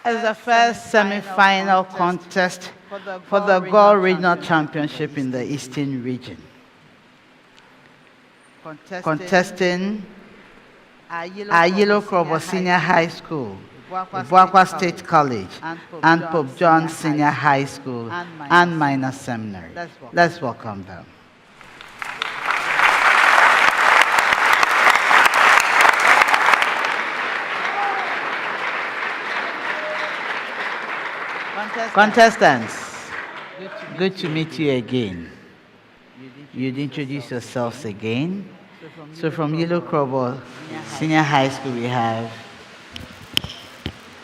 is the first semi-final contest for the Go Regional Championship in the Eastern Region. Contesting are Yilo Krobo Senior High School, Abuakwa State College, and Pope John Senior High School and Minor Seminary. Let's welcome them. Contestants, good to meet you again. You'd introduce yourselves again. So from Yilo Krobo Senior High School, we have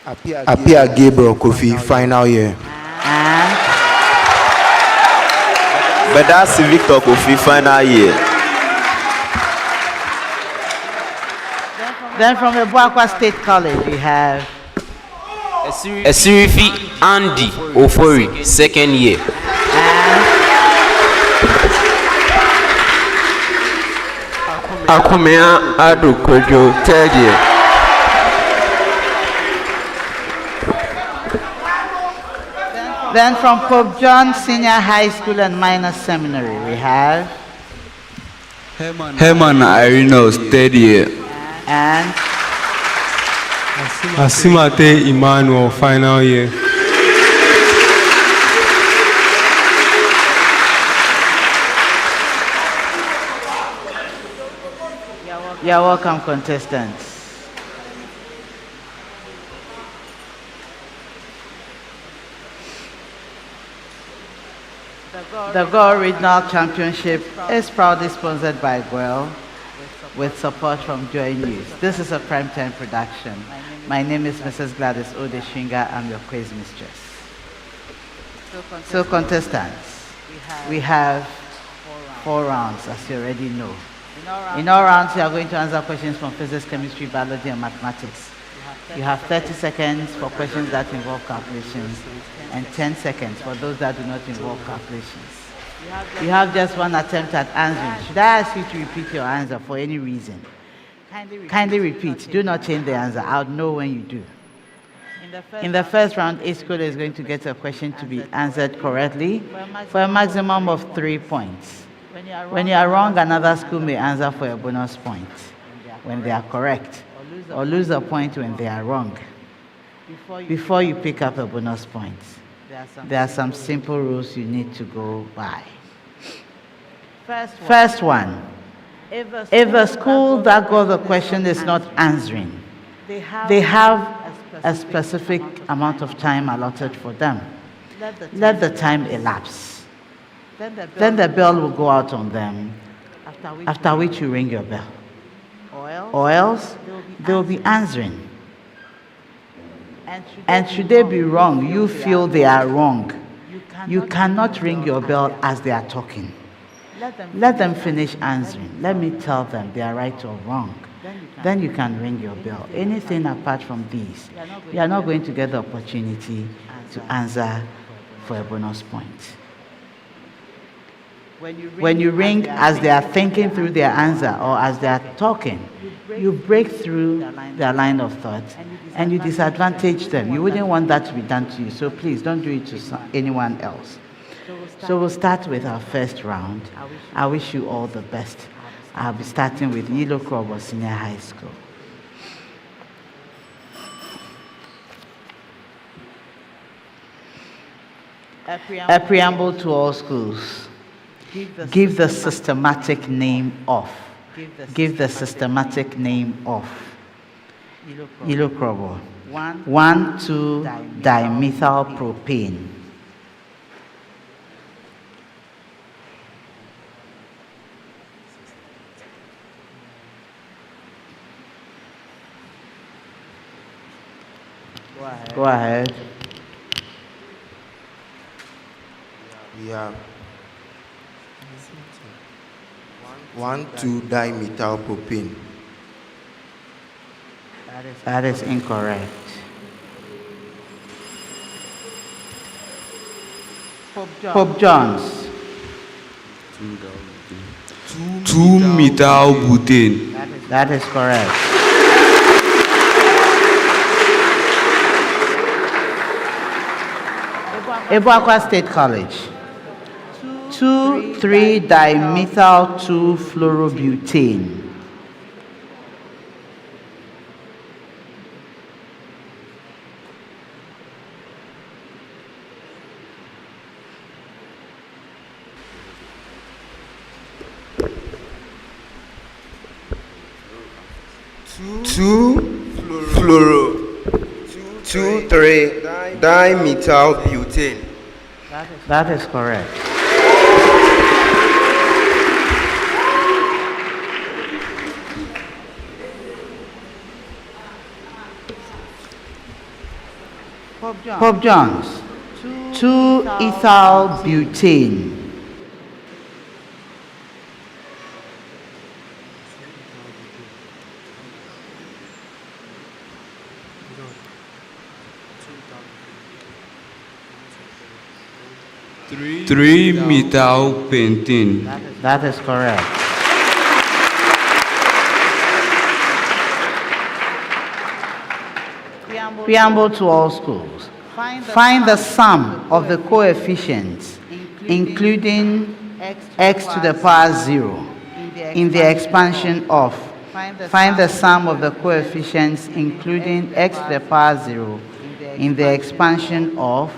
Apia Gabriel Kofi, final year. And Bedasi Victor Kofi, final year. Then from Abuakwa State College, we have Esirifi Andy Ofori, second year. Akumea Adu Kojo, third year. Then from Pope John Senior High School and Minor Seminary, we have Herman Irinos, third year. and Asimate Emmanuel, final year. you're welcome, contestants. The Go Regional Championship is proudly sponsored by GWEL with support from Joy News. This is a primetime production. My name is Mrs. Gladys Odeshinga. I'm your quiz mistress. So contestants, we have 4 rounds, as you already know. In all rounds, you are going to answer questions from physics, chemistry, biology, and mathematics. You have 30 seconds for questions that involve calculations and 10 seconds for those that do not involve calculations. You have just 1 attempt at answering. Should I ask you to repeat your answer for any reason? Kindly repeat. Do not change the answer. I'll know when you do. In the first round, each school is going to get a question to be answered correctly for a maximum of 3 points. When you are wrong, another school may answer for a bonus point when they are correct, or lose a point when they are wrong. Before you pick up a bonus point, there are some simple rules you need to go by. First one, if the school that got the question is not answering, they have a specific amount of time allotted for them. Let the time elapse. Then the bell will go out on them, after which you ring your bell. Or else, they will be answering. And should they be wrong, you feel they are wrong, you cannot ring your bell as they are talking. Let them finish answering. Let me tell them they are right or wrong. Then you can ring your bell. Anything apart from these, you are not going to get the opportunity to answer for a bonus point. When you ring as they are thinking through their answer or as they are talking, you break through their line of thought and you disadvantage them. You wouldn't want that to be done to you, so please don't do it to anyone else. So we'll start with our first round. I wish you all the best. I'll be starting with Yilo Krobo Senior High School. A preamble to all schools. Give the systematic name of. Give the systematic name of. Yilo Krobo. 1,2-dimethylpropane. Go ahead. Yeah. 1,2-dimethylpropane. That is incorrect. Pope John's. 2-methylbutane. That is correct. Abuakwa State College. 2,3-dimethyl-2-fluorobutane. Two, three, dimethylbutane. That is correct. Pope John's. 2-ethyl-butane. Three methyl-pentane. That is correct. Preamble to all schools. Find the sum of the coefficients, including x to the power 0, in the expansion of. Find the sum of the coefficients, including x to the power 0, in the expansion of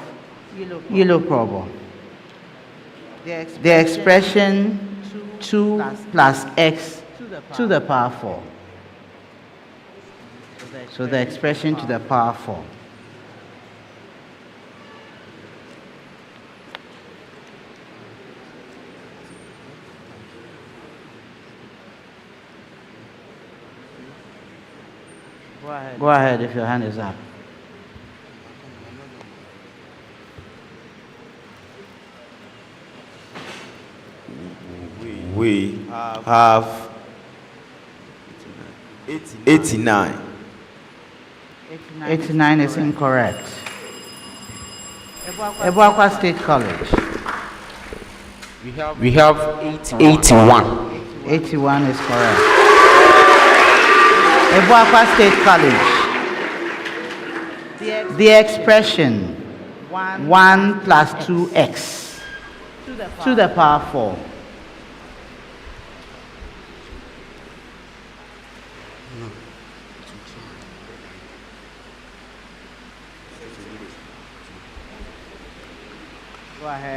Yilo Krobo. The expression 2 plus x to the power 4. So the expression to the power 4. Go ahead if your hand is up. We have 89. 89 is incorrect. Abuakwa State College. We have 81. 81 is correct. Abuakwa State College. The expression 1 plus 2x to the power 4.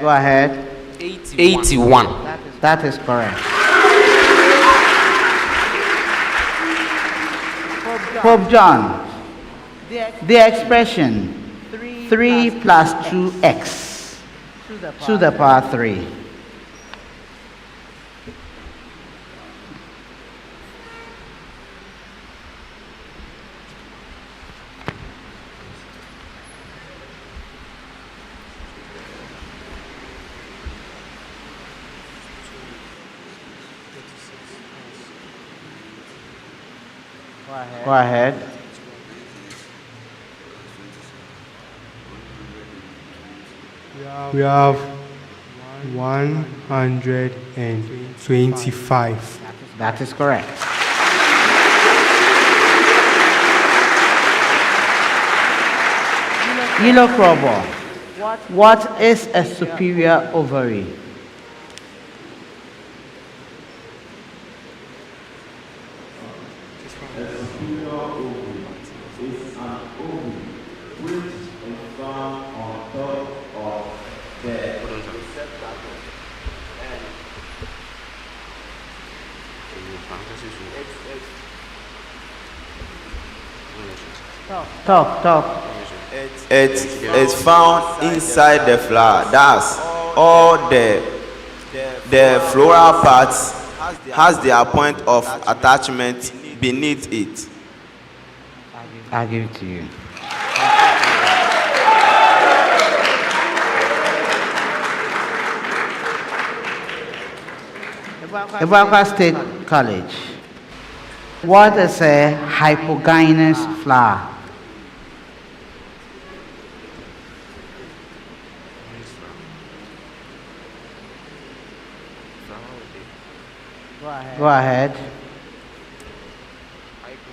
Go ahead. 81. That is correct. Pope John. The expression 3 plus 2x to the power 3. Go ahead. We have 125. That is correct. Yilo Krobo. What is a superior ovary? Talk. It's found inside the flower. That's all the floral parts has their point of attachment beneath it. I'll give it to you. Abuakwa State College. What is a hypogynous flower? Go ahead.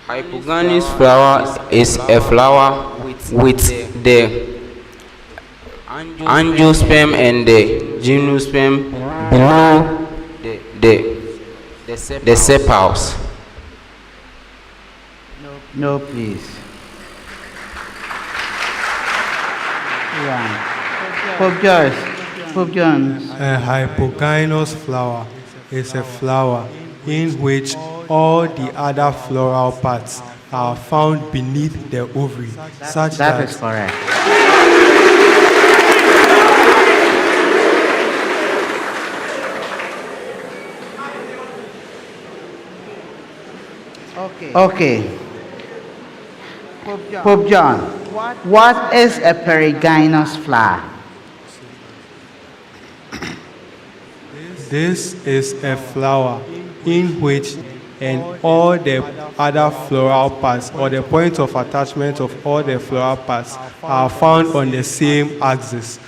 Hypogynous flower is a flower with the angiosperm and the gymnosperm below the sepals. No, please. Yeah. Pope Jones. A hypogynous flower is a flower in which all the other floral parts are found beneath the ovary, such That is correct. Okay. Pope John, what is a perigynous flower? This is a flower in which and all the other floral parts or the points of attachment of all the floral parts are found on the same axis,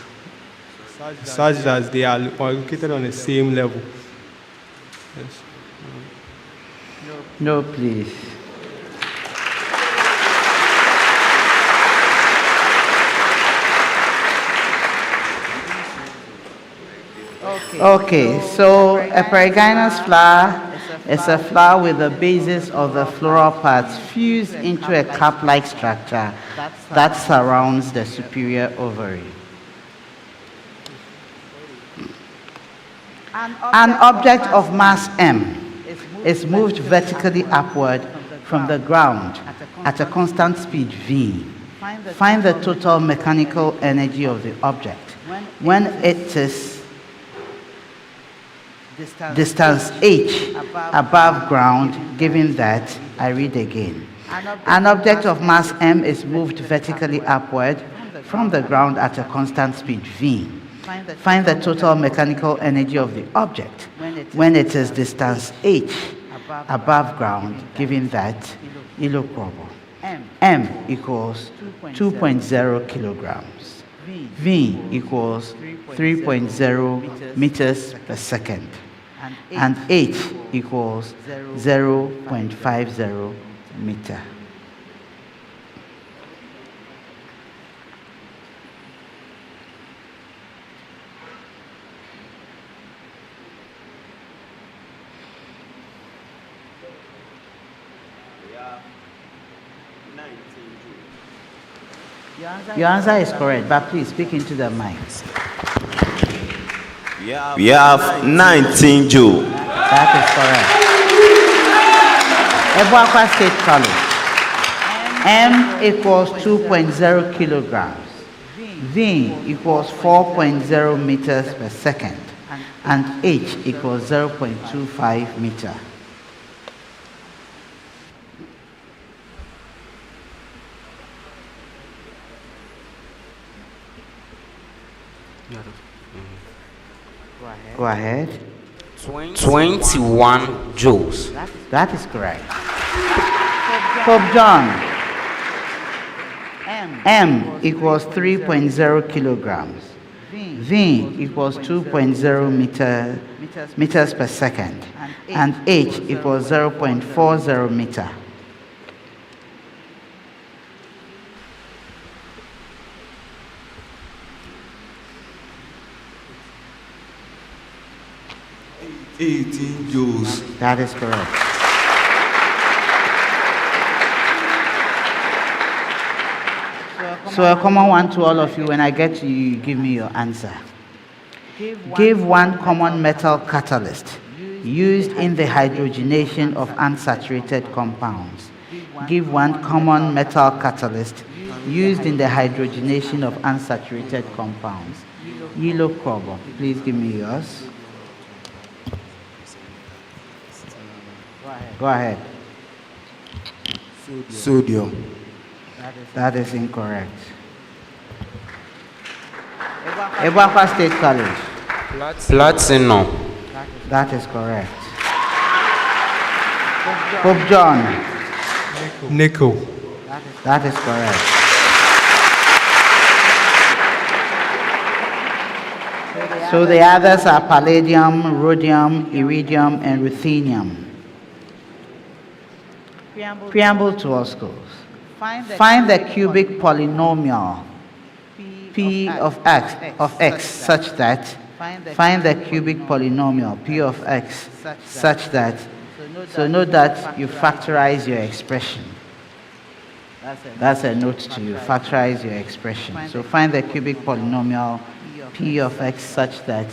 such that they are located on the same level. Yes. No, please. Okay, so a perigynous flower is a flower with the bases of the floral parts fused into a cup-like structure that surrounds the superior ovary. An object of mass m is moved vertically upward from the ground at a constant speed v. Find the total mechanical energy of the object when it is distance h above ground, given that, I read again, an object of mass m is moved vertically upward from the ground at a constant speed v. Find the total mechanical energy of the object when it is distance h above ground, given that, Yilo Krobo. M equals 2.0 kilograms. V equals 3.0 meters per second. And h equals 0.50 meter. Your answer is correct, but please speak into the mic. We have 19 joules. That is correct. Abuakwa State College. M equals 2.0 kilograms. V equals 4.0 meters per second. And H equals 0.25 meter. Go ahead. 21 joules. That is correct. Pope John. M equals 3.0 kilograms. V equals 2.0 meters per second. And H equals 0.40 meter. joules. That is correct. So a common one to all of you, when I get to you, give me your answer. Give one common metal catalyst used in the hydrogenation of unsaturated compounds. Give one common metal catalyst used in the hydrogenation of unsaturated compounds. Yilo Krobo, please give me yours. Go ahead. Sodium. That is incorrect. Abuakwa State College. Platinum. That is correct. Pope John. Nickel. That is correct. So the others are palladium, rhodium, iridium, and ruthenium. Preamble to our schools. Find the cubic polynomial P of x such that find the cubic polynomial P of x such that, so note that you factorize your expression. That's a note to you, factorize your expression. So find the cubic polynomial P of x such that,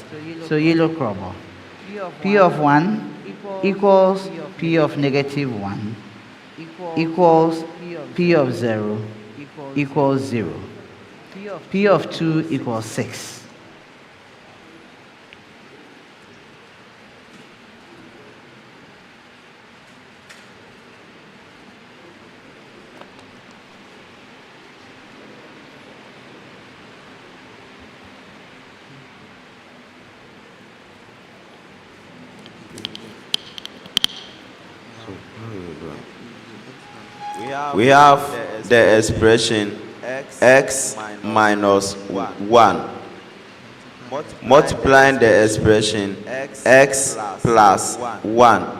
so Yilo Krobo, P of 1 equals P of negative 1 equals P of 0 equals 0. P of 2 equals 6. We have the expression x minus 1 multiplying the expression x plus 1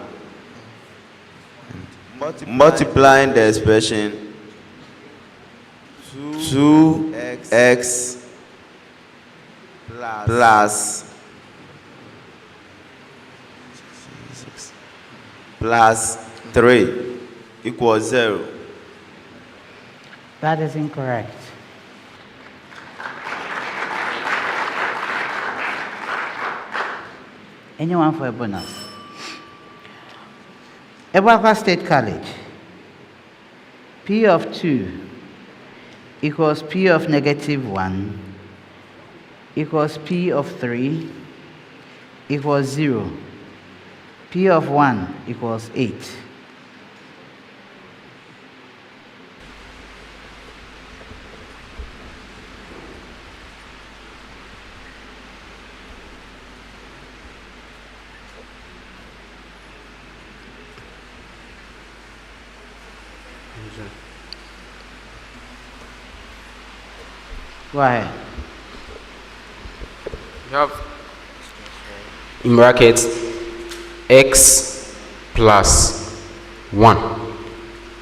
multiplying the expression 2x plus 3 equals 0. That is incorrect. Anyone for a bonus? Abuakwa State College. P of 2 equals P of negative 1 equals P of 3 equals 0. P of 1 equals 8. Go ahead. We have in brackets x plus 1.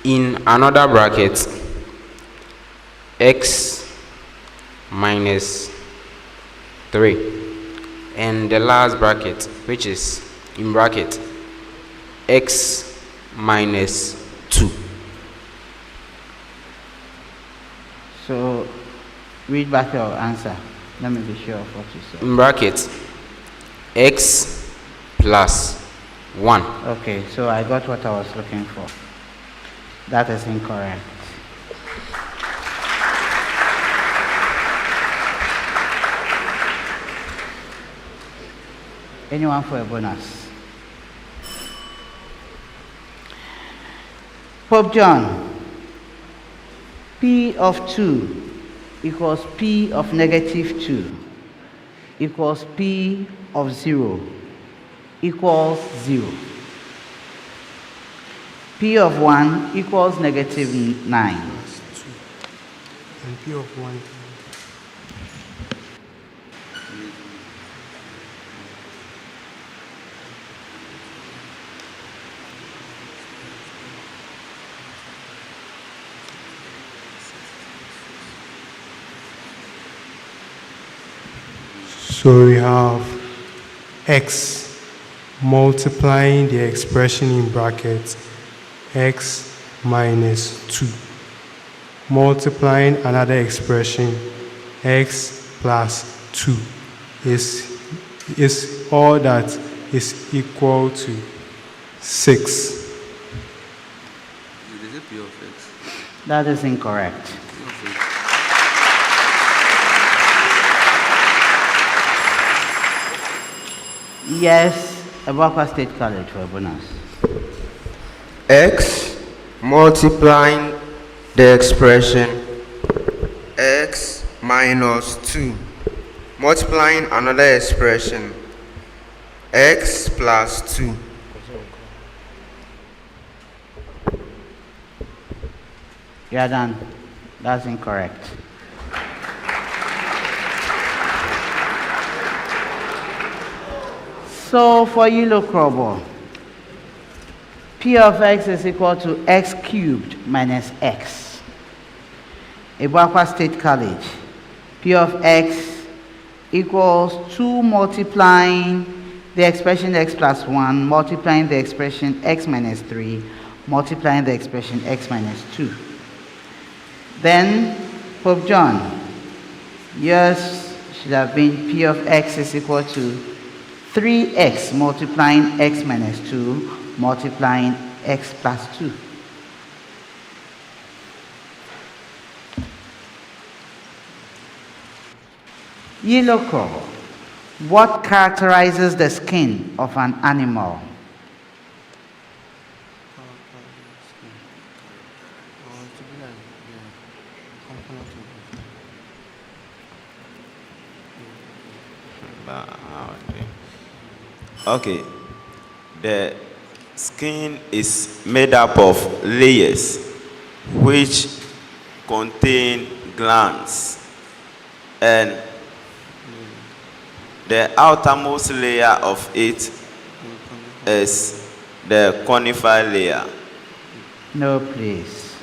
In another bracket, x minus 3. And the last bracket, which is in bracket x minus 2. So read back your answer. Let me be sure of what you said. In bracket x plus 1. Okay, so I got what I was looking for. That is incorrect. Anyone for a bonus? Pope John, P of 2 equals P of negative 2 equals P of 0 equals 0. P of 1 equals negative 9. And P of 1. So we have x multiplying the expression in brackets x minus 2, multiplying another expression x plus 2 is all that is equal to 6. Is it P of x? That is incorrect. Yes, Abuakwa State College for a bonus. X multiplying the expression x minus 2, multiplying another expression x plus 2. You are done. That's incorrect. So for Yilo Krobo, P of x is equal to x cubed minus x. Abuakwa State College, P of x equals 2 multiplying the expression x plus 1, multiplying the expression x minus 3, multiplying the expression x minus 2. Then, Pope John, yours should have been P of x is equal to 3x multiplying x minus 2, multiplying x plus 2. Yilo Krobo, what characterizes the skin of an animal? Okay. The skin is made up of layers which contain glands, and the outermost layer of it is the conifer layer. No, please.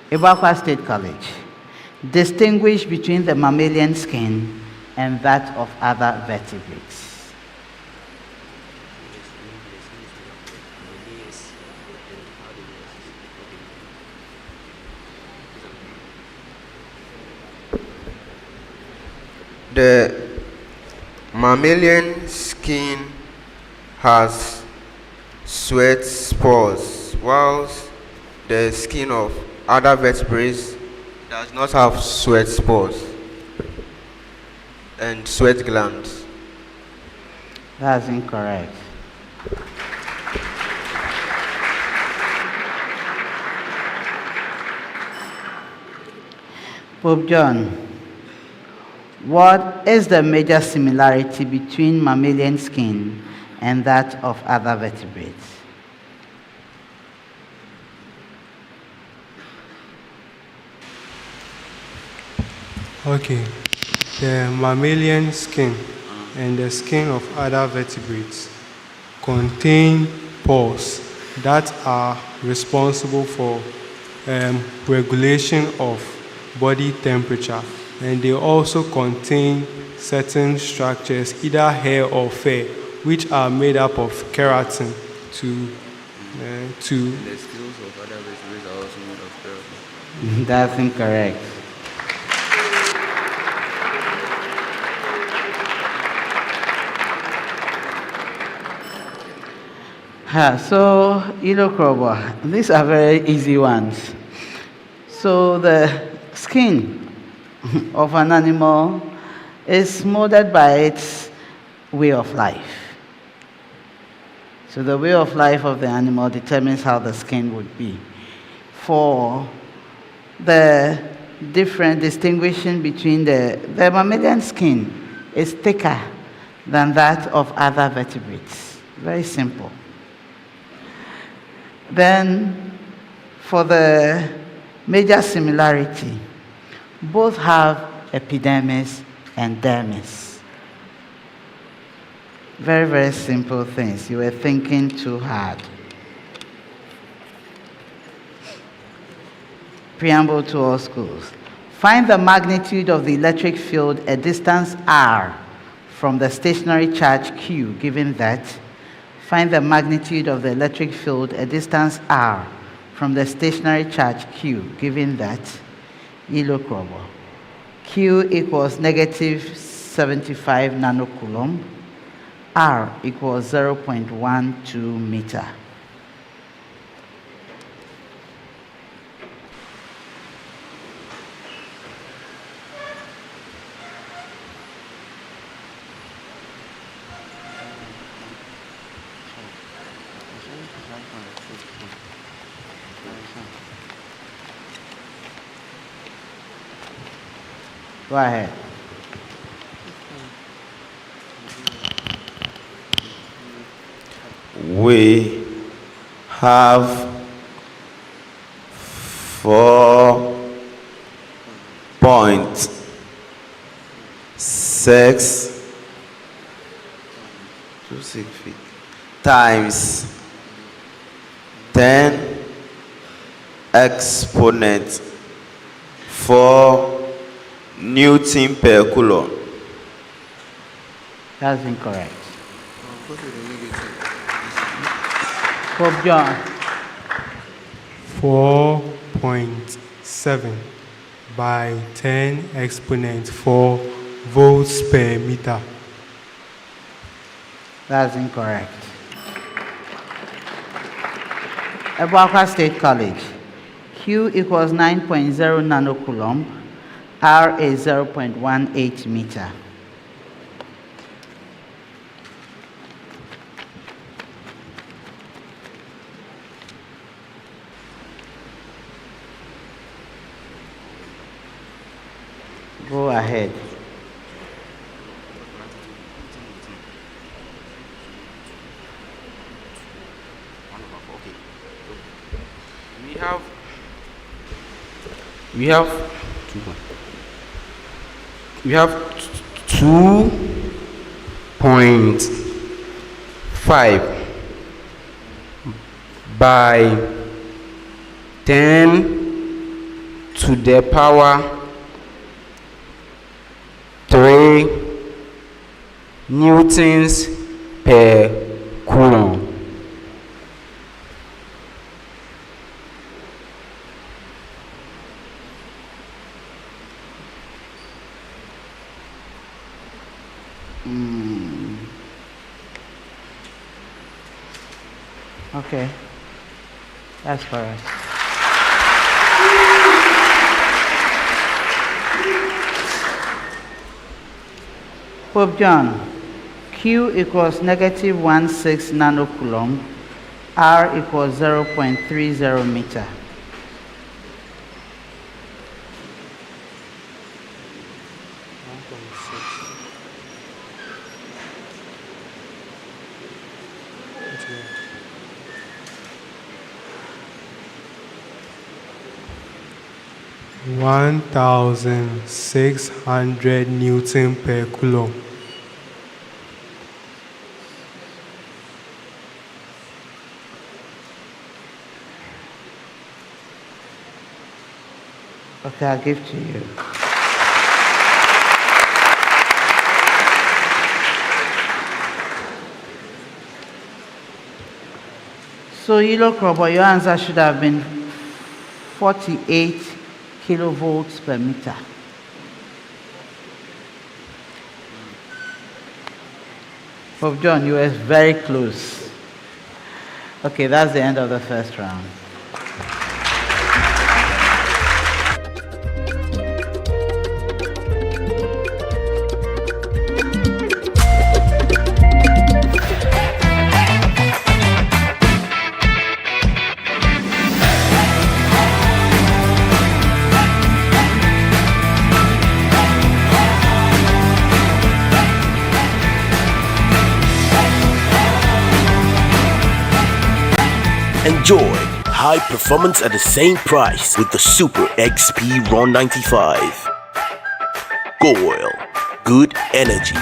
Abuakwa State College. Distinguish between the mammalian skin and that of other vertebrates. The mammalian skin has sweat spores, whilst the skin of other vertebrates does not have sweat spores and sweat glands. That's incorrect. Pope John, what is the major similarity between mammalian skin and that of other vertebrates? Okay. The mammalian skin and the skin of other vertebrates contain pores that are responsible for regulation of body temperature, and they also contain certain structures, either hair or fur, which are made up of keratin to The skills of other vertebrates are also made of keratin. That's incorrect. So, Yilo Krobo, these are very easy ones. So, the skin of an animal is molded by its way of life. So, the way of life of the animal determines how the skin would be. For the different distinguishing between the mammalian skin is thicker than that of other vertebrates. Very simple. Then, for the major similarity, both have epidermis and dermis. Very, very simple things. You were thinking too hard. Preamble to all schools. Find the magnitude of the electric field at distance r from the stationary charge q, given that. Find the magnitude of the electric field at distance r from the stationary charge q, given that. Yilo Krobo. Q equals negative 75 nanocoulomb. R equals 0.12 meter. Go ahead. We have 4.6 feet times 10 exponent 4 Newton per coulomb. That's incorrect. Pope John. 4.7 by 10 exponent 4 volts per meter. That's incorrect. Abuakwa State College. Q equals 9.0 nanocoulomb. R is 0.18 meter. Go ahead. We have 2.5 by 10 to the power 3 newtons per coulomb. Okay. That's correct. Pope John. Q equals negative 16 nanocoulomb. R equals 0.30 meter. One 1,600 Newton per coulomb. Okay, I'll give to you. So Yilo Krobo, your answer should have been 48 kilovolts per meter. Pope John, you were very close. Okay, that's the end of the first round. Enjoy high performance at the same price with the Super XP Ron 95. Goil, good energy.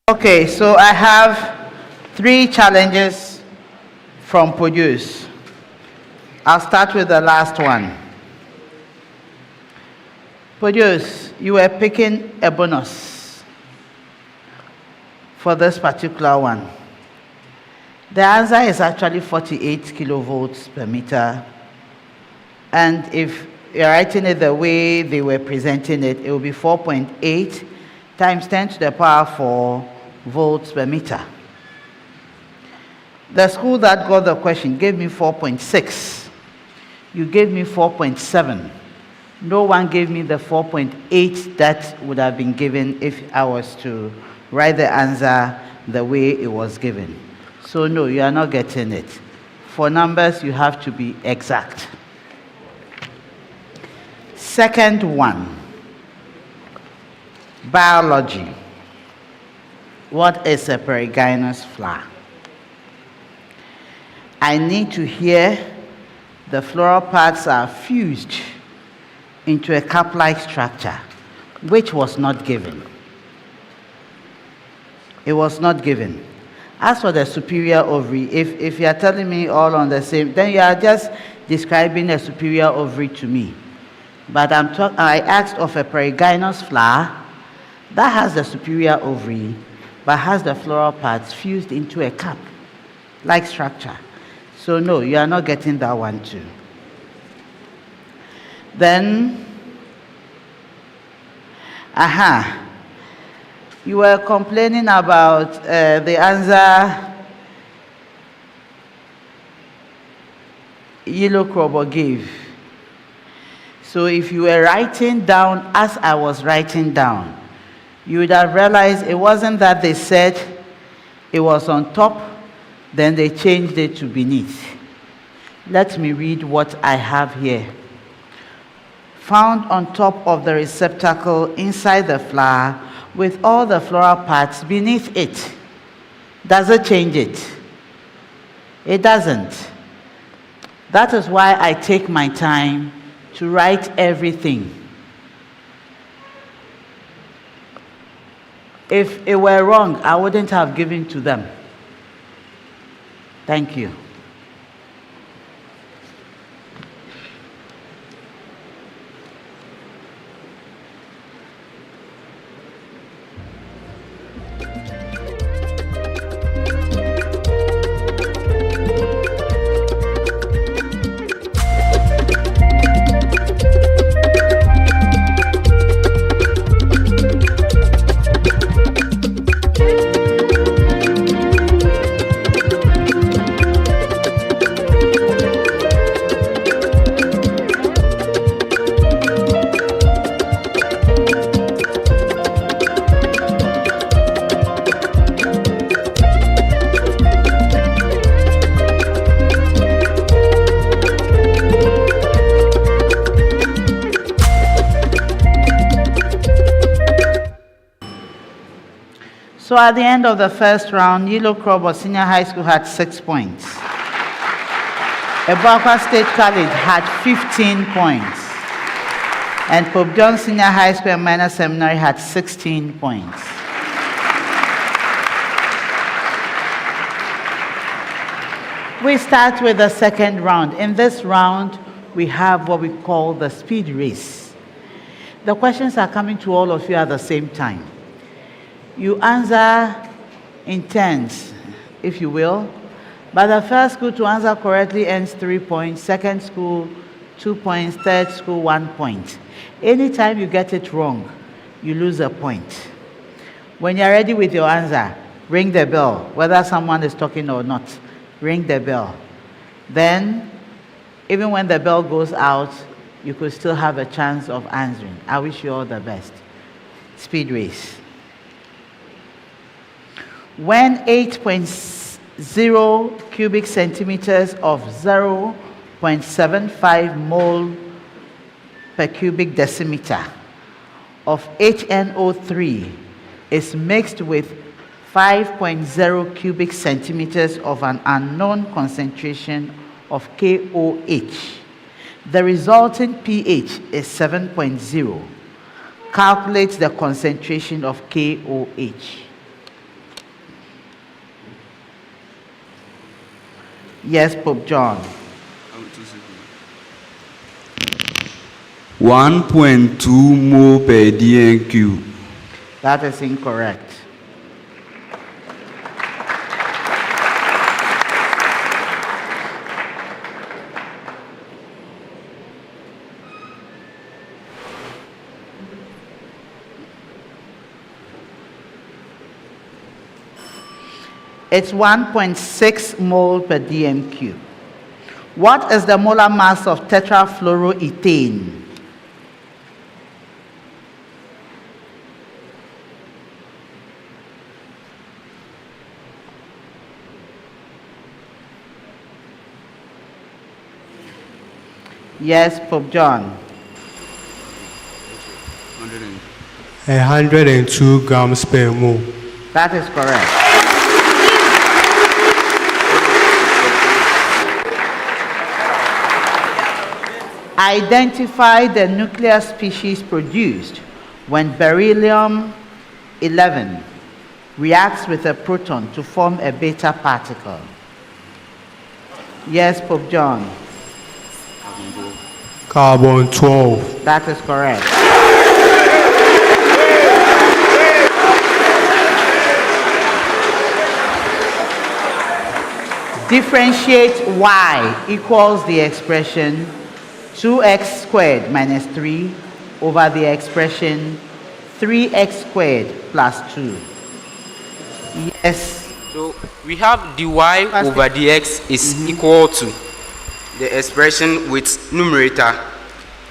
Okay, so I have 3 challenges from Produce. I'll start with the last one. Produce, you were picking a bonus for this particular one. The answer is actually 48 kilovolts per meter. And if you're writing it the way they were presenting it, it will be 4.8 times 10 to the power 4 volts per meter. The school that got the question gave me 4.6. You gave me 4.7. No one gave me the 4.8 that would have been given if I was to write the answer the way it was given. So no, you are not getting it. For numbers, you have to be exact. Second one, biology. What is a perigynous flower? I need to hear the floral parts are fused into a cup-like structure, which was not given. It was not given. As for the superior ovary, if you are telling me all on the same, then you are just describing a superior ovary to me. But I asked of a perigynous flower that has the superior ovary, but has the floral parts fused into a cup-like structure. So no, you are not getting that one too. Then, you were complaining about the answer Yilo Krobo gave. So if you were writing down as I was writing down, you would have realized it wasn't that they said it was on top, then they changed it to beneath. Let me read what I have here. Found on top of the receptacle inside the flower with all the floral parts beneath it. Does it change it? It doesn't. That is why I take my time to write everything. If it were wrong, I wouldn't have given to them. Thank you. So at the end of the first round, Yilo Krobo Senior High School had 6 points. Abuakwa State College had 15 points. And Pope John Senior High School and Minor Seminary had 16 points. We start with the second round. In this round, we have what we call the speed race. The questions are coming to all of you at the same time. You answer in turns, if you will. But the first school to answer correctly earns 3 points, second school 2 points, third school 1 point. Anytime you get it wrong, you lose a point. When you're ready with your answer, ring the bell, whether someone is talking or not. Ring the bell. Then, even when the bell goes out, you could still have a chance of answering. I wish you all the best. Speed race. When 8.0 cubic centimeters of 0.75 mole per cubic decimeter of HNO3 is mixed with 5.0 cubic centimeters of an unknown concentration of KOH, the resulting pH is 7.0. Calculate the concentration of KOH. Yes, Pope John. 1.2 mole per DNQ. That is incorrect. It's 1.6 mole per DMQ. What is the molar mass of tetrafluoroethane? Yes, Pope John. 102 grams per mole. That is correct. Identify the nuclear species produced when beryllium-11 reacts with a proton to form a beta particle. Yes, Pope John. Carbon 12. That is correct. Differentiate y equals the expression 2x squared minus 3 over the expression 3x squared plus 2. Yes. So we have dy over dx is equal to the expression with numerator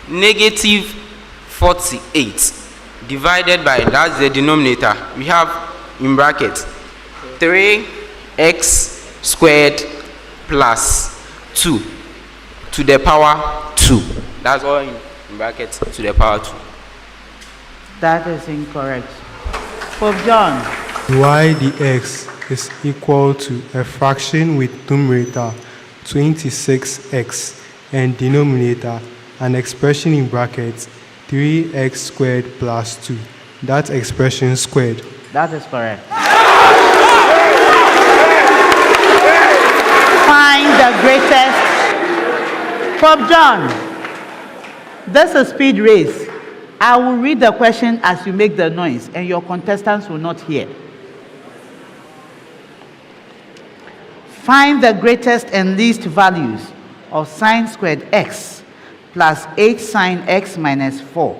negative 48 divided by, that's the denominator, we have in bracket 3x squared plus 2 to the power 2. That's all in bracket, to the power 2. That is incorrect. Pope John. Y dx is equal to a fraction with numerator 26x and denominator an expression in brackets 3x squared plus 2. That expression squared. That is correct. Find the greatest. Pope John, this is a speed race. I will read the question as you make the noise, and your contestants will not hear. Find the greatest and least values of sine squared x plus 8 sine x minus 4.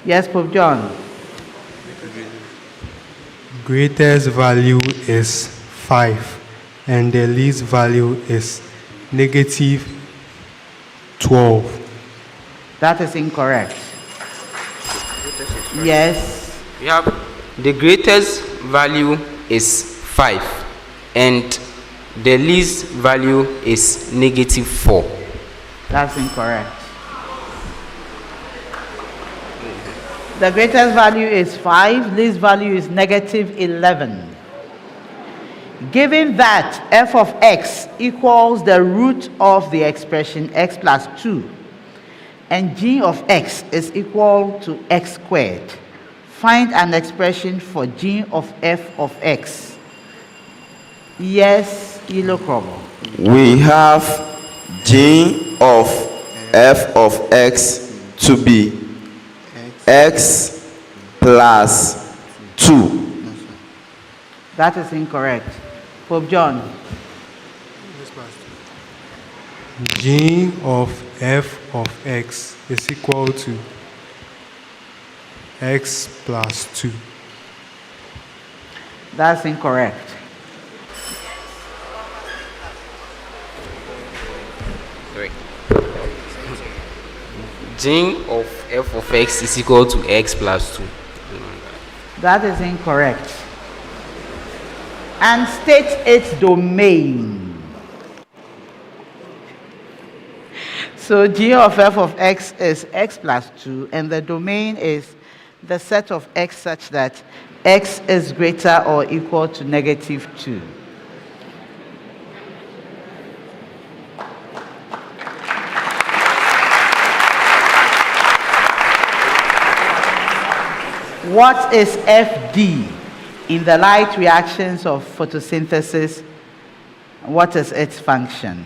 Yes, Pope John. Greatest value is 5 and the least value is negative 12. That is incorrect. Yes. We have the greatest value is 5 and the least value is negative 4. That's incorrect. The greatest value is 5, least value is negative 11. Given that f of x equals the root of the expression x plus 2, and g of x is equal to x squared, find an expression for g of f of x. Yes, Yilo Krobo. We have g of f of x to be x plus 2. That is incorrect. Pope John. G of f of x is equal to x plus 2. That's incorrect. G of f of x is equal to x plus 2. That is incorrect. And state its domain. So g of f of x is x plus 2, and the domain is the set of x such that x is greater or equal to negative 2. What is FD? In the light reactions of photosynthesis, what is its function?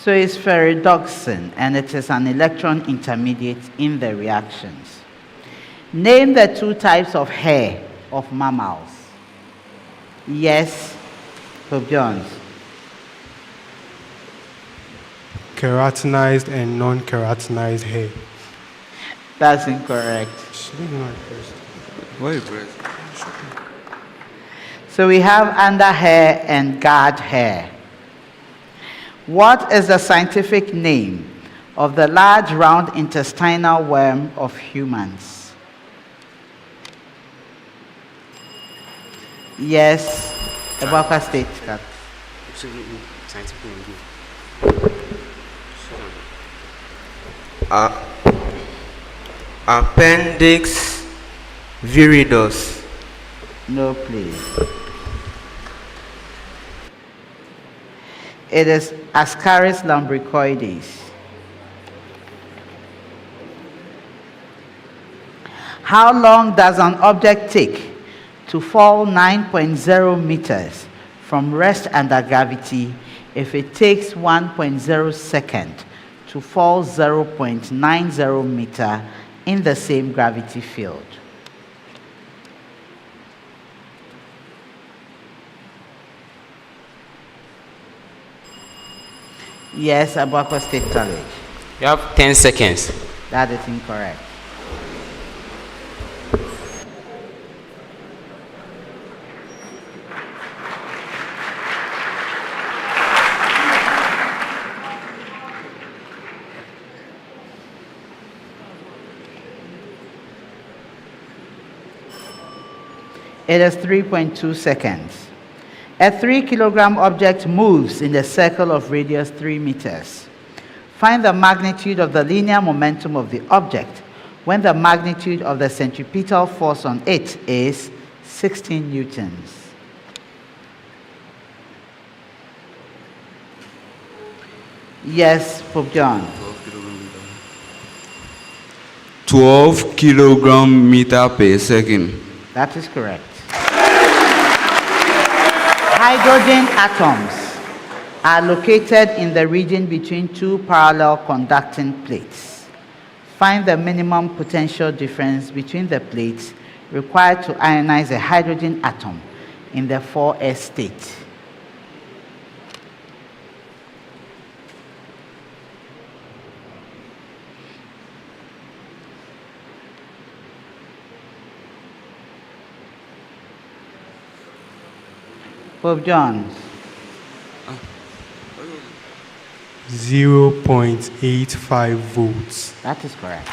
So it's ferredoxin, and it is an electron intermediate in the reactions. Name the two types of hair of mammals. Yes, Pope Jones. Keratinized and non-keratinized hair. That's incorrect. Why press? So we have underhair and guard hair. What is the scientific name of the large round intestinal worm of humans? Yes, Abuakwa State. Appendix viridus. No, please. It is Ascaris lumbricoides. How long does an object take to fall 9.0 meters from rest under gravity if it takes 1.0 second to fall 0.90 meter in the same gravity field? Yes, Abuakwa State College. You have 10 seconds. That is incorrect. It is 3.2 seconds. A 3-kilogram object moves in a circle of radius 3 meters. Find the magnitude of the linear momentum of the object when the magnitude of the centripetal force on it is 16 newtons. Yes, Pope John. 12 kilogram meter per second. That is correct. Hydrogen atoms are located in the region between two parallel conducting plates. Find the minimum potential difference between the plates required to ionize a hydrogen atom in the 4s state. Pope John. 0.85 volts. That is correct.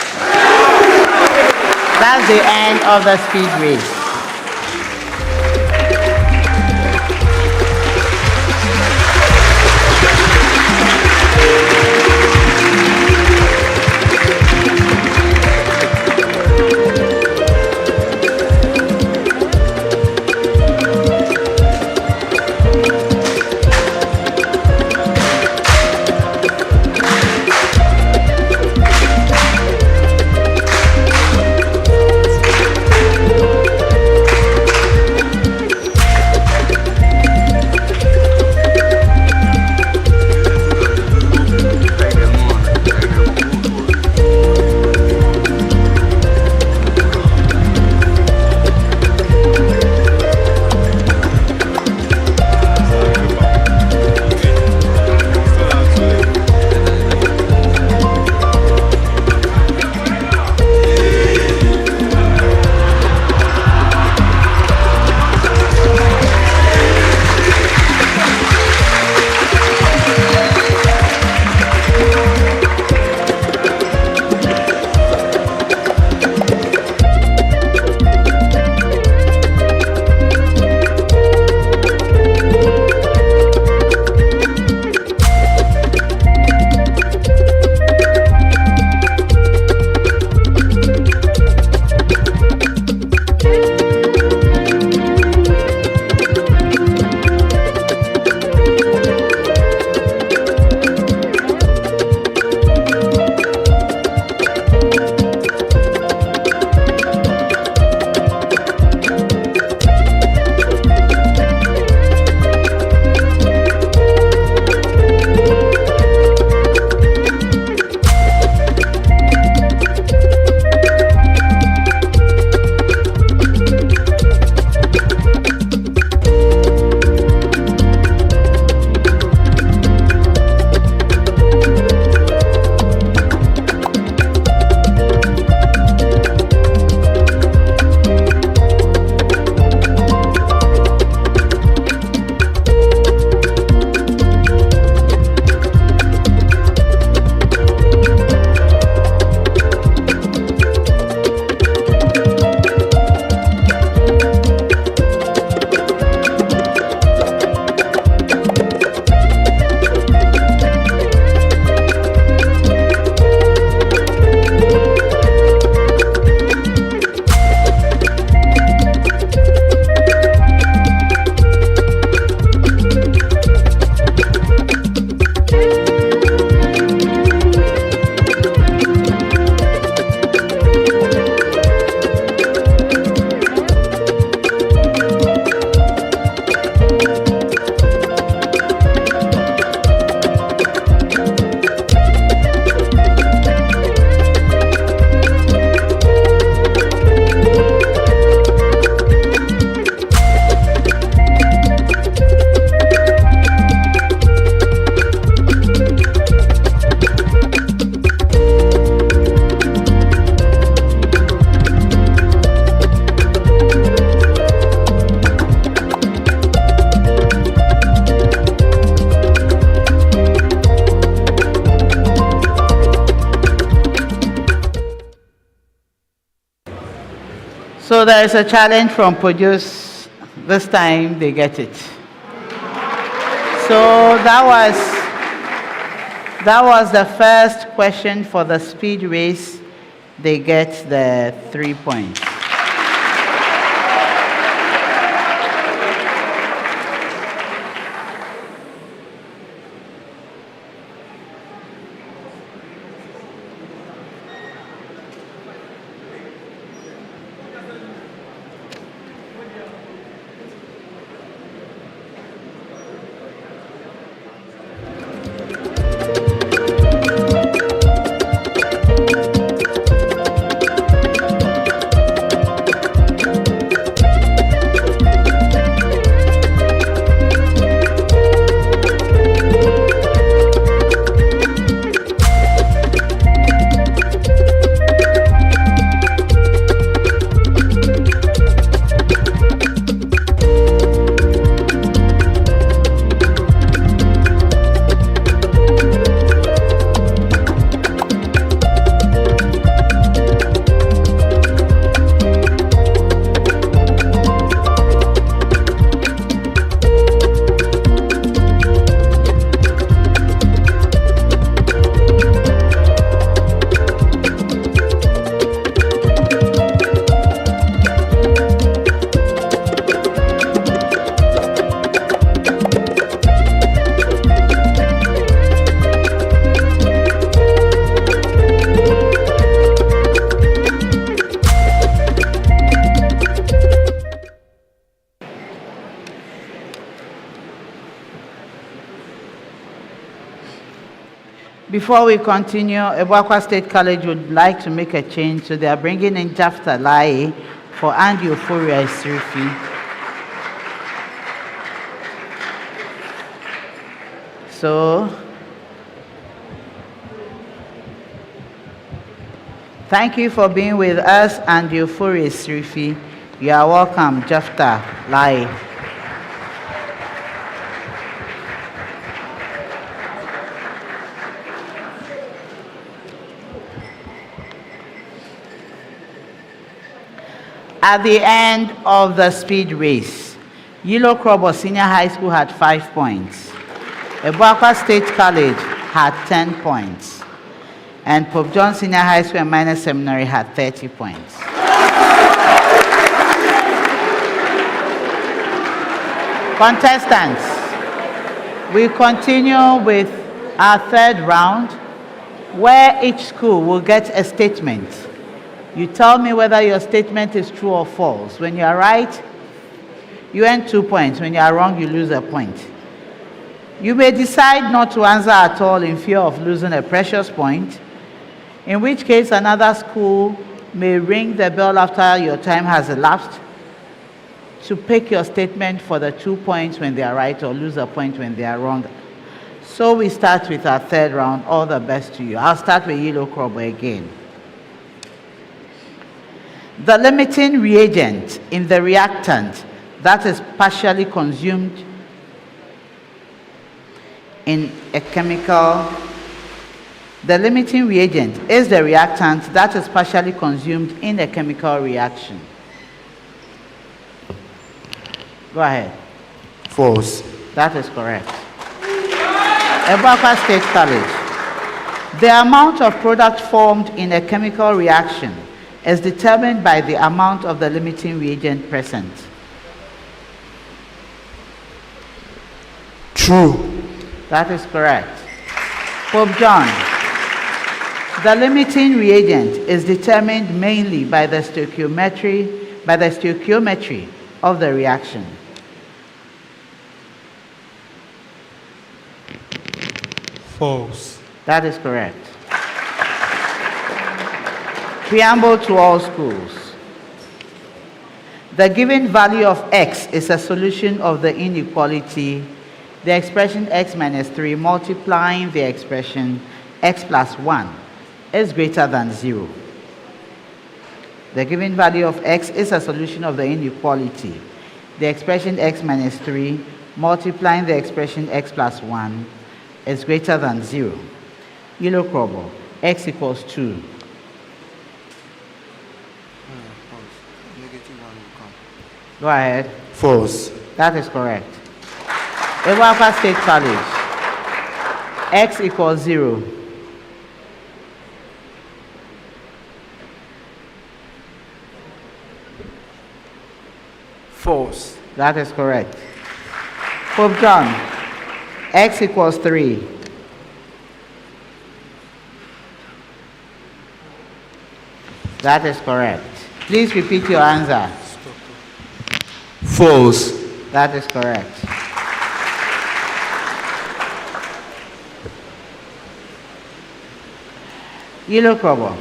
That's the end of the speed race. So there is a challenge from Produce. This time they get it. So that was the first question for the speed race. They get the 3 points. Before we continue, Abuakwa State College would like to make a change, so they are bringing in Jafta Lai for Andy Euphoria Isrifi. So, thank you for being with us, Andy Euphoria Isrifi. You are welcome, Jafta Lai. At the end of the speed race, Yilo Krobo Senior High School had 5 points. Abuakwa State College had 10 points. And Pope John Senior High School and Minor Seminary had 30 points. Contestants, we continue with our third round, where each school will get a statement. You tell me whether your statement is true or false. When you are right, you earn 2 points. When you are wrong, you lose a point. You may decide not to answer at all in fear of losing a precious point, in which case another school may ring the bell after your time has elapsed to pick your statement for the 2 points when they are right or lose a point when they are wrong. So we start with our third round. All the best to you. I'll start with Yilo Krobo again. The limiting reagent in the reactant that is partially consumed in a chemical, the limiting reagent is the reactant that is partially consumed in a chemical reaction. Go ahead. False. That is correct. Abuakwa State College. The amount of product formed in a chemical reaction is determined by the amount of the limiting reagent present. True. That is correct. Pope John, the limiting reagent is determined mainly by the stoichiometry of the reaction. False. That is correct. Preamble to all schools. The given value of x is a solution of the inequality, the expression x minus 3 multiplying the expression x plus 1 is greater than 0. The given value of x is a solution of the inequality, the expression x minus 3 multiplying the expression x plus 1 is greater than 0. Yilo Krobo, x equals 2. Go ahead. False. That is correct. Abuakwa State College. X equals 0. False. That is correct. Pope John. X equals 3. That is correct. Please repeat your answer. False. That is correct. Yilo Krobo.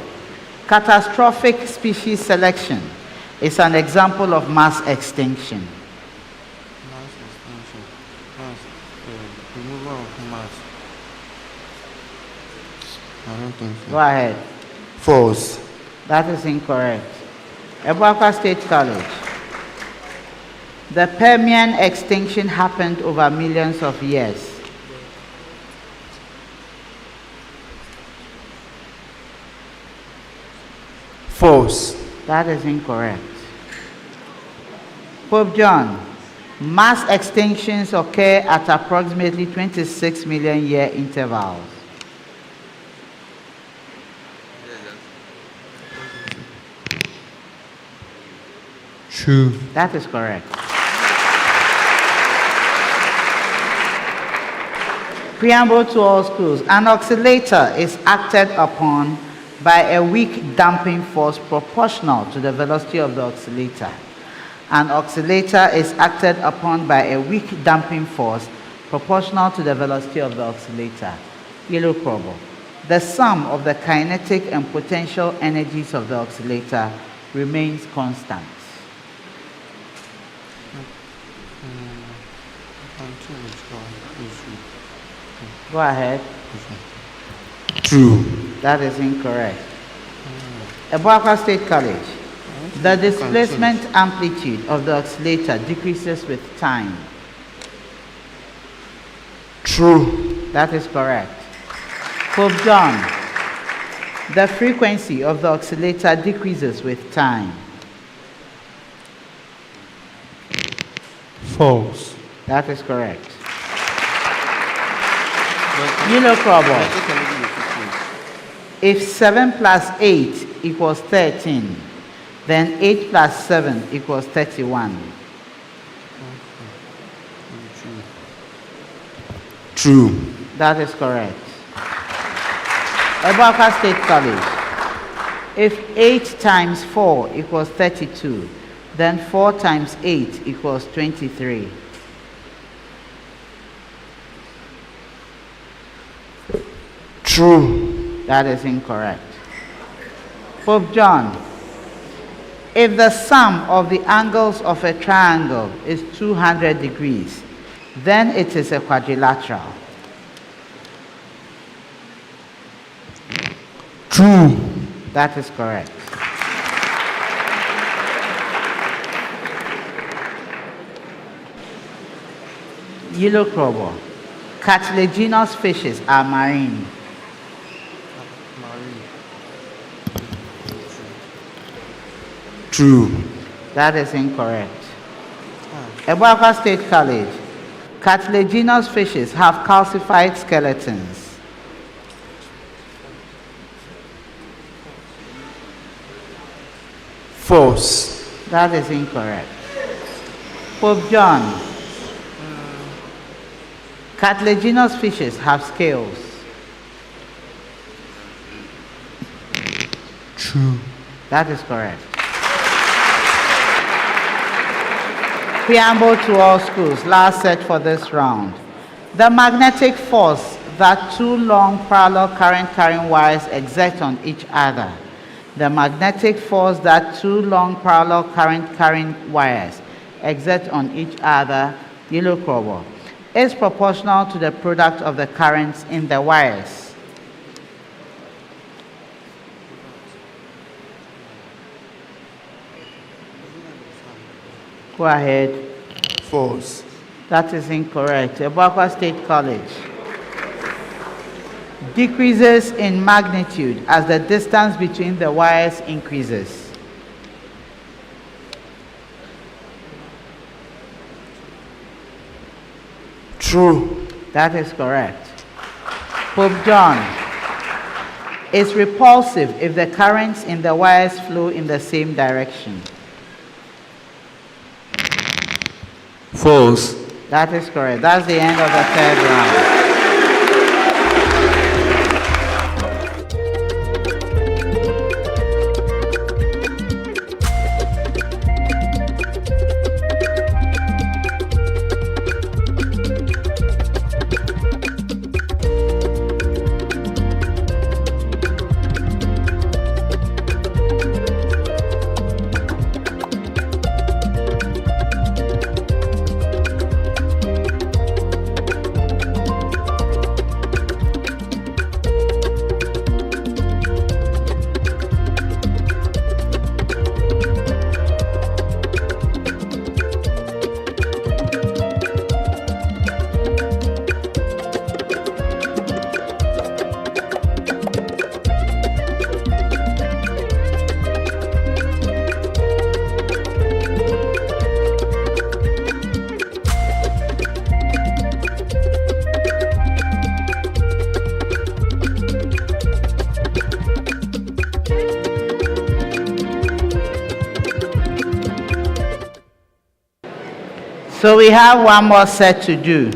Catastrophic species selection is an example of mass extinction. Removal of mass. I don't think so. Go ahead. False. That is incorrect. Abuakwa State College. The Permian extinction happened over millions of years. False. That is incorrect. Pope John. Mass extinctions occur at approximately 26 million year intervals. True. That is correct. Preamble to all schools. An oscillator is acted upon by a weak damping force proportional to the velocity of the oscillator. An oscillator is acted upon by a weak damping force proportional to the velocity of the oscillator. Yilo Krobo. The sum of the kinetic and potential energies of the oscillator remains constant. Go ahead. True. That is incorrect. Abuakwa State College. The displacement amplitude of the oscillator decreases with time. True. That is correct. Pope John. The frequency of the oscillator decreases with time. False. That is correct. Yilo Krobo. If 7 plus 8 equals 13, then 8 plus 7 equals 31. True. That is correct. Abuakwa State College. If 8 times 4 equals 32, then 4 times 8 equals 23. True. That is incorrect. Pope John. If the sum of the angles of a triangle is 200 degrees, then it is a quadrilateral. True. That is correct. Yilo Krobo. Cartilaginous fishes are marine. True. That is incorrect. Abuakwa State College. Cartilaginous fishes have calcified skeletons. False. That is incorrect. Pope John. Cartilaginous fishes have scales. True. That is correct. Preamble to all schools. Last set for this round. The magnetic force that two long parallel current carrying wires exert on each other. The magnetic force that two long parallel current carrying wires exert on each other, Yilo Krobo, is proportional to the product of the currents in the wires. Go ahead. False. That is incorrect. Abuakwa State College. Decreases in magnitude as the distance between the wires increases. True. That is correct. Pope John. It's repulsive if the currents in the wires flow in the same direction. False. That is correct. That's the end of the third round. So we have one more set to do.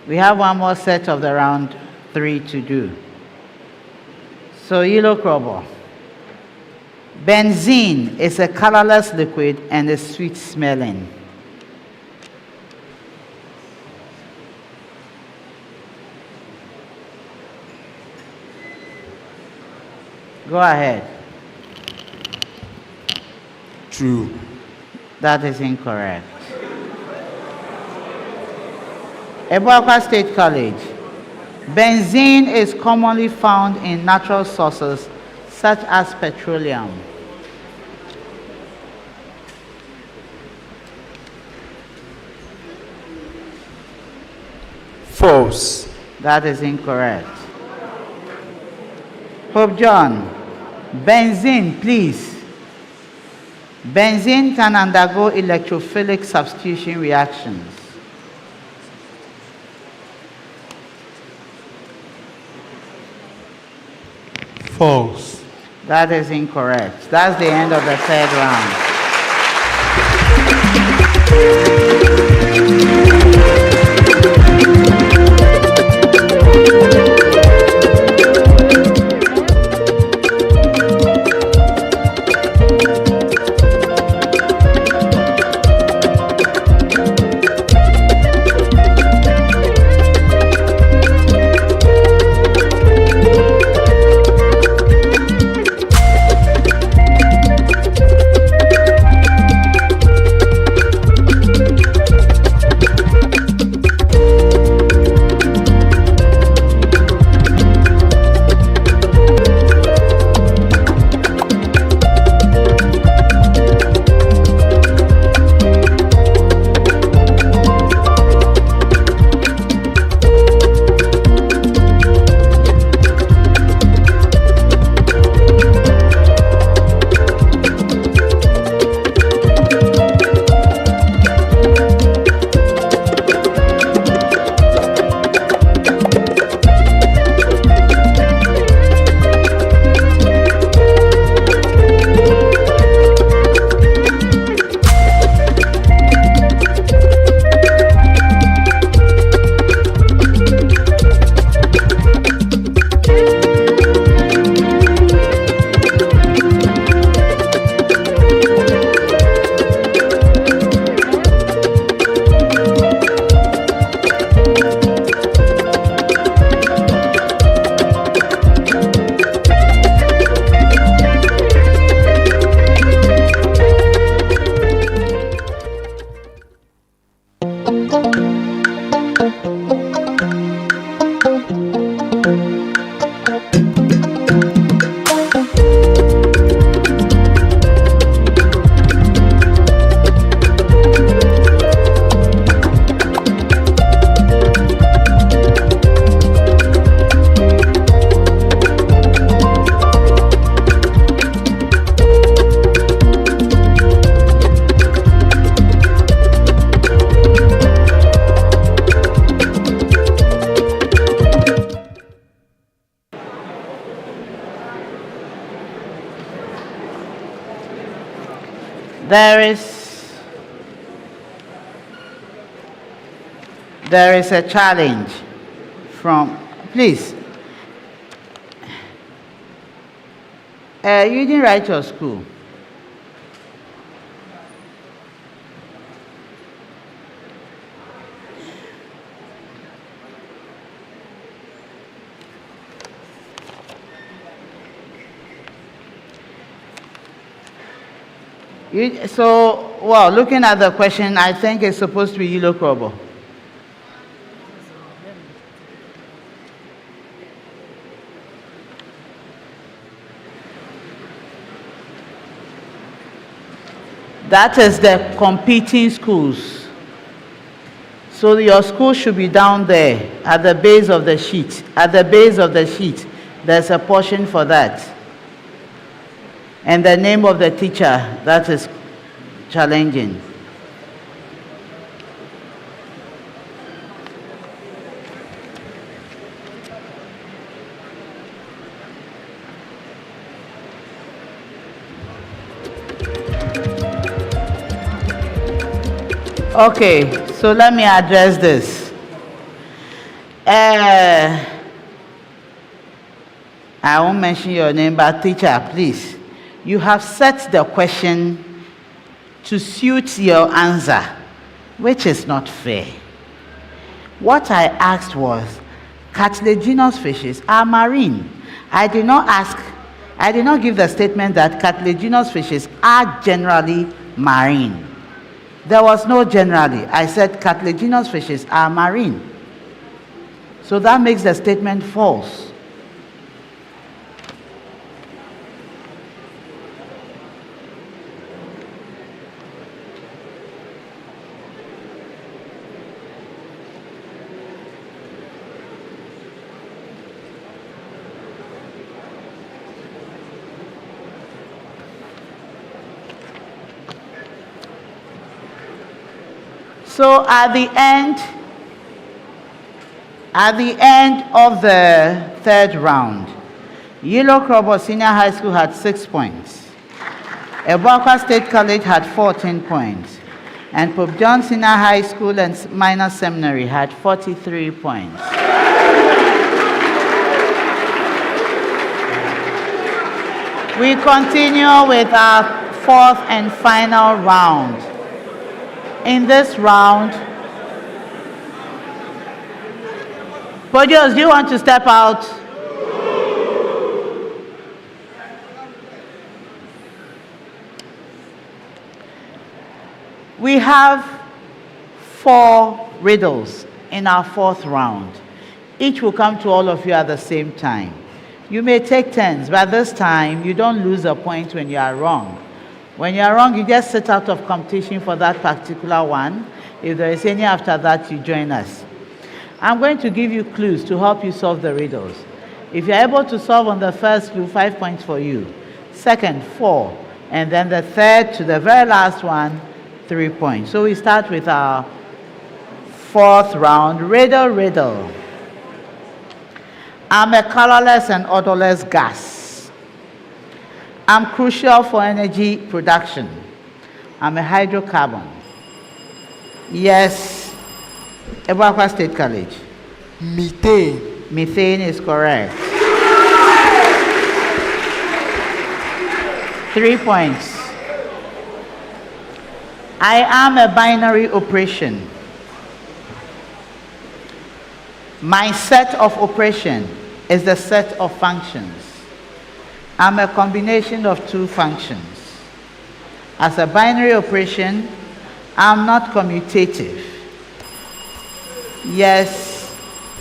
We have one more set of the round 3 to do. So Yilo Krobo. Benzene is a colorless liquid and is sweet smelling. Go ahead. True. That is incorrect. Abuakwa State College. Benzene is commonly found in natural sources such as petroleum. False. That is incorrect. Pope John. Benzene, please. Benzene can undergo electrophilic substitution reactions. False. That is incorrect. That's the end of the third round. There is a challenge from, please. You didn't write your school. Well, looking at the question, I think it's supposed to be Yilo Krobo. That is the competing schools. So your school should be down there at the base of the sheet. At the base of the sheet, there's a portion for that. And the name of the teacher that is challenging. Okay, so let me address this. I won't mention your name, but teacher, please. You have set the question to suit your answer, which is not fair. What I asked was, cartilaginous fishes are marine. I did not give the statement that cartilaginous fishes are generally marine. There was no generally. I said cartilaginous fishes are marine. So that makes the statement false. So at the end of the third round, Yilo Krobo Senior High School had 6 points. Abuakwa State College had 14 points. And Pope John Senior High School and Minor Seminary had 43 points. We continue with our fourth and final round. In this round, Podios, do you want to step out? We have 4 riddles in our fourth round. Each will come to all of you at the same time. You may take turns, but this time you don't lose a point when you are wrong. When you are wrong, you just sit out of competition for that particular one. If there is any after that, you join us. I'm going to give you clues to help you solve the riddles. If you're able to solve on the first clue, 5 points for you. Second, 4. And then the third to the very last one, 3 points. So we start with our fourth round. Riddle. I'm a colorless and odorless gas. I'm crucial for energy production. I'm a hydrocarbon. Yes, Abuakwa State College. Methane. Methane is correct. 3 points. I am a binary operation. My set of operation is the set of functions. I'm a combination of 2 functions. As a binary operation, I'm not commutative. Yes,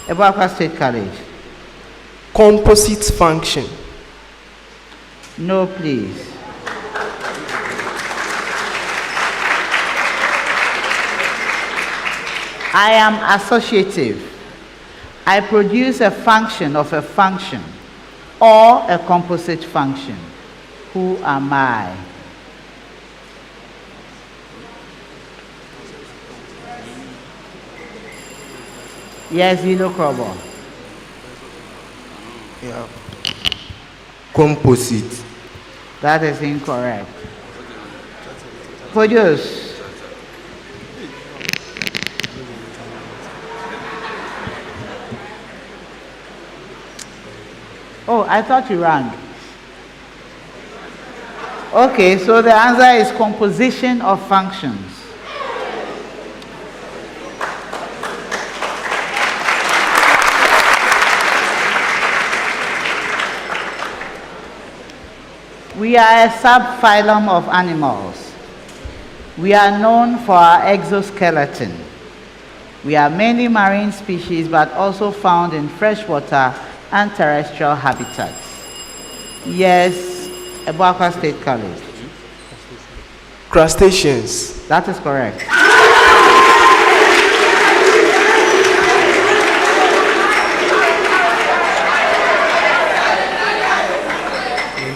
Abuakwa State College. Composite function. No, please. I am associative. I produce a function of a function or a composite function. Who am I? Yes, Yilo Krobo. Yeah. Composite. That is incorrect. Produce. Oh, I thought you rang. Okay, so the answer is composition of functions. We are a subphylum of animals. We are known for our exoskeleton. We are mainly marine species, but also found in freshwater and terrestrial habitats. Yes, Abuakwa State College. Crustaceans. That is correct.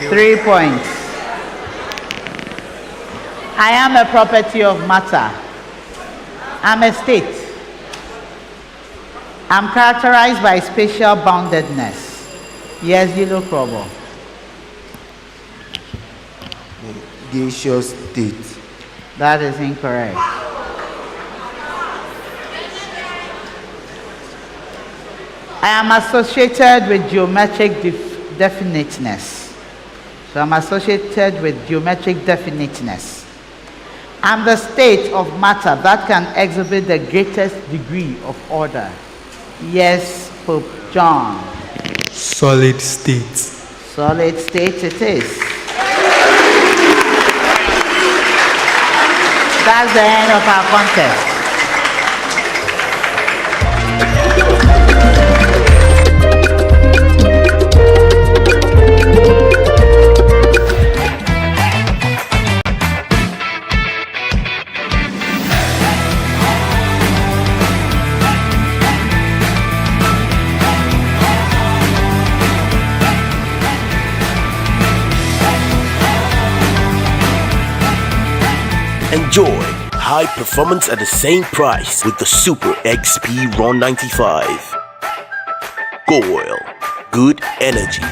3 points. I am a property of matter. I'm a state. I'm characterized by spatial boundedness. Yes, Yilo Krobo. Gaseous state. That is incorrect. I am associated with geometric definiteness. So I'm associated with geometric definiteness. I'm the state of matter that can exhibit the greatest degree of order. Yes, Pope John. Solid state. Solid state it is. That's the end of our contest. Enjoy high performance at the same price with the Super XP Ron 95. Goil, good energy.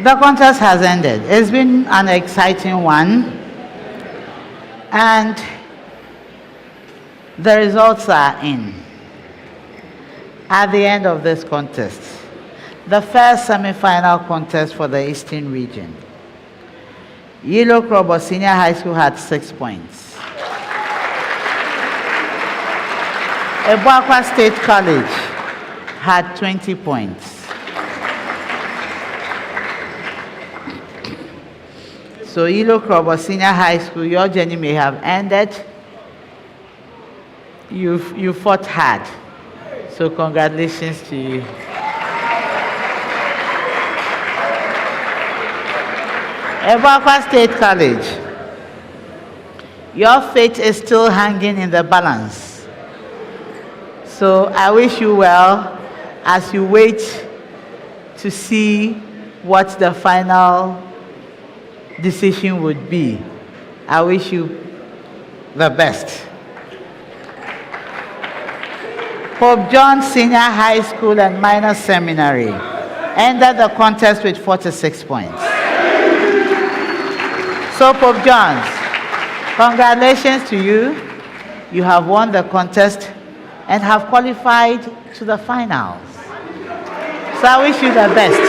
The contest has ended. It's been an exciting one, and the results are in. At the end of this contest, the first semi-final contest for the Eastern region, Yilo Krobo Senior High School had 6 points. Abuakwa State College had 20 points. So Yilo Krobo Senior High School, your journey may have ended. You fought hard. So congratulations to you. Abuakwa State College, your fate is still hanging in the balance. So I wish you well as you wait to see what the final decision would be. I wish you the best. Pope John Senior High School and Minor Seminary ended the contest with 46 points. So Pope John's, congratulations to you. You have won the contest and have qualified to the finals. So I wish you the best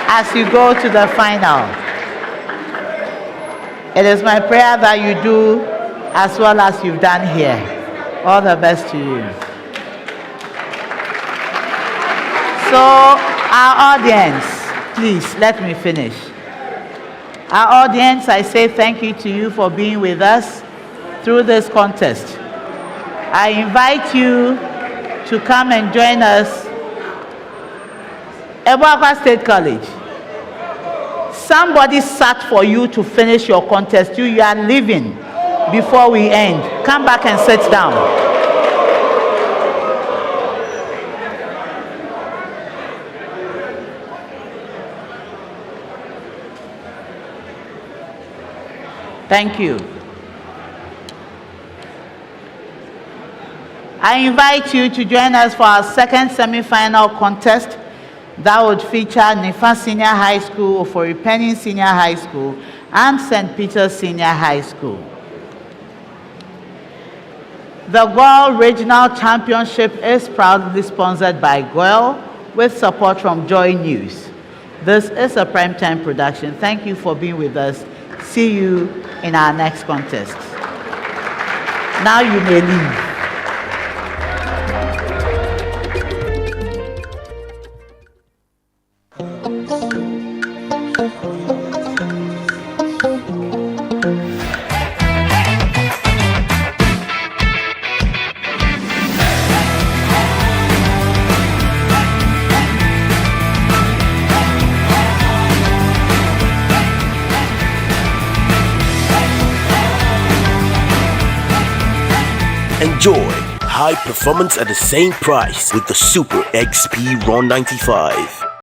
as you go to the final. It is my prayer that you do as well as you've done here. All the best to you. So, our audience, please let me finish. Our audience, I say thank you to you for being with us through this contest. I invite you to come and join us. Abuakwa State College. Somebody sat for you to finish your contest. You are leaving before we end. Come back and sit down. Thank you. I invite you to join us for our second semi-final contest that would feature Nifa Senior High School, Ofori-Penny Senior High School, and St. Peter's Senior High School. The GOIL Regional Championship is proudly sponsored by GOIL with support from Joy News. This is a primetime production. Thank you for being with us. See you in our next contest. Now you may leave. Enjoy high performance at the same price with the Super XP RON 95.